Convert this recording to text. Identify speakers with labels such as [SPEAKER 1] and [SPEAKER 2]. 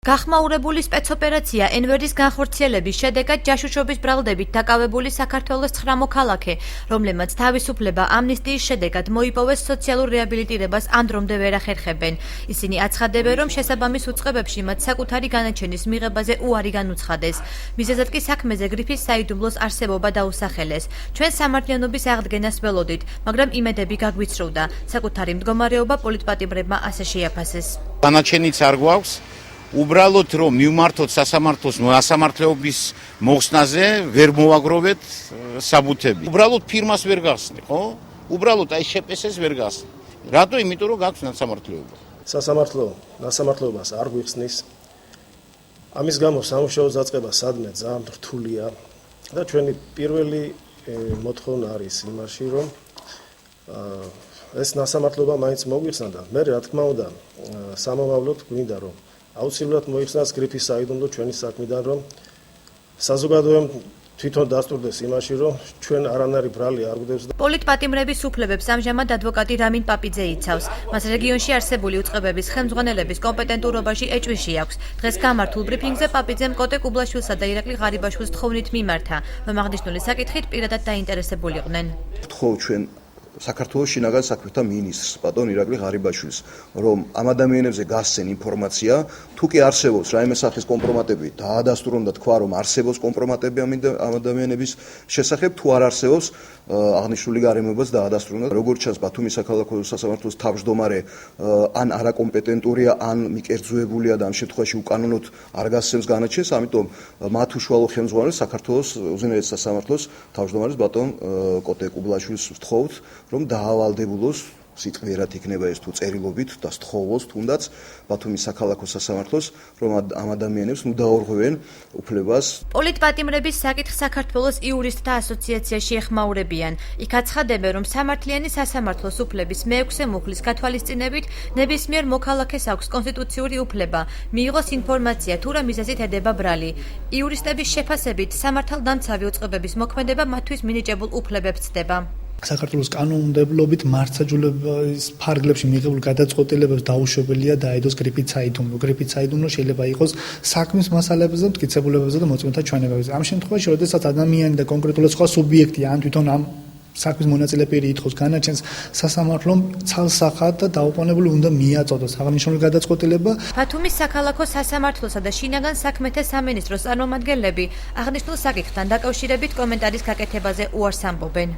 [SPEAKER 1] გახმაურებული სპეცოპერაცია ენვერდის განხორციელების შედეგად ჯაშუშობის ბრალდებით დაკავებული საქართველოს 9 მოქალაქე, რომლებმაც თავისუფლება ამნისტიის შედეგად მოიპოვეს სოციალურ რეაბილიტირებას ანდრომდე ვერ ახერხებენ. ისინი აცხადებენ, რომ შესაბამის უწყებებში მათ საკუთარი განაჩენის მიღებაზე უარი განუცხადეს. მიზეზად კი საქმეზე გრიფის საიდუმლოს არსებობა დაუსახელეს. ჩვენ სამართლიანობის აღდგენას ველოდით, მაგრამ იმედები გაგვიცრუდა. საკუთარი მდგომარეობა პოლიტპატიმრებმა ასე შეაფასეს.
[SPEAKER 2] განაჩენიც არ გვაქვს. Უბრალოდ რომ მივმართოთ სასამართლეობის მოხსნაზე ვერ მოვაგროვეთ საბუთები. უბრალოდ ფირმას ვერ გახსნი, ხო? უბრალოდ აი შეპესეს ვერ გახსნი. რატო? იმიტომ რომ გაქვს სამართლეობა.
[SPEAKER 3] სასამართლოებას არ გვიხსნის. ამის გამო სამუშაო დაწყება სადმე ძალიან რთულია და ჩვენი პირველი მოთხოვნა არის იმაში, რომ ეს სასამართლოება მაინც მოგვიხსნა და მე რა თქმა უნდა სამომავლოდ გვინდა რომ აუცილებლად მოიხსნას გრიფის საიდუმლო ჩვენი საქმიდან, რომ საზოგადოებამ თვითონ დასტურდეს იმაში, რომ ჩვენ არანაირი ბრალი არ გვდებს.
[SPEAKER 1] პოლიტპატიმრების უფლებებს ამჟამად ადვოკატი რამინ პაპიძე იცავს. მას რეგიონში არსებული უწყებების ხელმძღვანელების კომპეტენტურობაში ეჭვიში აქვს. დღეს გამართულ ბრიფინგზე პაპიძემ კოტე კუბლაშვილსა და ირაკლი ღარიბაშვილს თხოვნით მიმართა, რომ აღნიშნული საკითხით პირადად დაინტერესებულიყვნენ.
[SPEAKER 4] ვთხოვ ჩვენ საქართველოს შინაგან საქმეთა მინისტრს ბატონ ირაკლი ღარიბაშვილს, რომ ამ ადამიანებზე გასცენ ინფორმაცია, თუ კი არსებობს რაიმე სახის კომპრომატები, დაადასტურონ და თქვა, რომ არსებობს კომპრომატები ამ ადამიანების შესახებ, თუ არ არსებობს, აღნიშნული გარემოებას დაადასტურონ. როგორც ჩანს, ბათუმის საქალაქო სასამართლოს თავმჯდომარე ან არაკომპეტენტურია, ან მიკერძოებულია და ამ შემთხვევაში უკანონოდ არ გასცემს განაჩენს, ამიტომ მათ უშუალო ხელმძღვანელს საქართველოს უზენაეს სასამართლოს თავმჯდომარეს ბატონ კოტე კუბლაშვილს ვთხოვთ, რომ დაავალდებულოს სიტყვიერად იქნება ეს თუ წერილობით და სთხოვოს თუნდაც ბათუმის საქალაქო სასამართლოს, რომ ამ ადამიანებს დაურღვევენ უფლებას.
[SPEAKER 1] პოლიტპატიმრების საკითხს საქართველოს იურისტთა ასოციაციაში ეხმაურებიან. იქ აცხადებენ, რომ სამართლიანი სასამართლოს უფლების მე-6 მუხლის გათვალისწინებით ნებისმიერ მოქალაქეს აქვს კონსტიტუციური უფლება მიიღოს ინფორმაცია თუ რა მიზეზით ედება ბრალი. იურისტების შეფასებით სამართალდამცავი უწყებების მოქმედება მათთვის მინიჭებულ უფლებებს ცდება.
[SPEAKER 5] საქართველოს კანონმდებლობით მართლმსაჯულების ფარგლებში მიღებულ გადაწყვეტილებებს დაუშვებელია დაედოს გრიფის საიდუმლო. გრიფის საიდუმლო შეიძლება იყოს საქმის მასალებებზე, მტკიცებულებებზე და მოწმეთა ჩვენებებზე. ამ შემთხვევაში, როდესაც ადამიანი და კონკრეტულად სხვა სუბიექტი ან თვითონ ამ საქმის მონაწილე პირი ითხოვს განაჩენს, სასამართლომ ცალსახად და დაუყოვნებლივ უნდა მიაწოდოს აღნიშნული გადაწყვეტილება.
[SPEAKER 1] ბათუმის საქალაქო სასამართლოსა და შინაგან საქმეთა სამინისტროს წარმომადგენლები აღნიშნულ საკითხთან დაკავშირებით კომენტარის გაკეთებაზე უარს ამბობენ.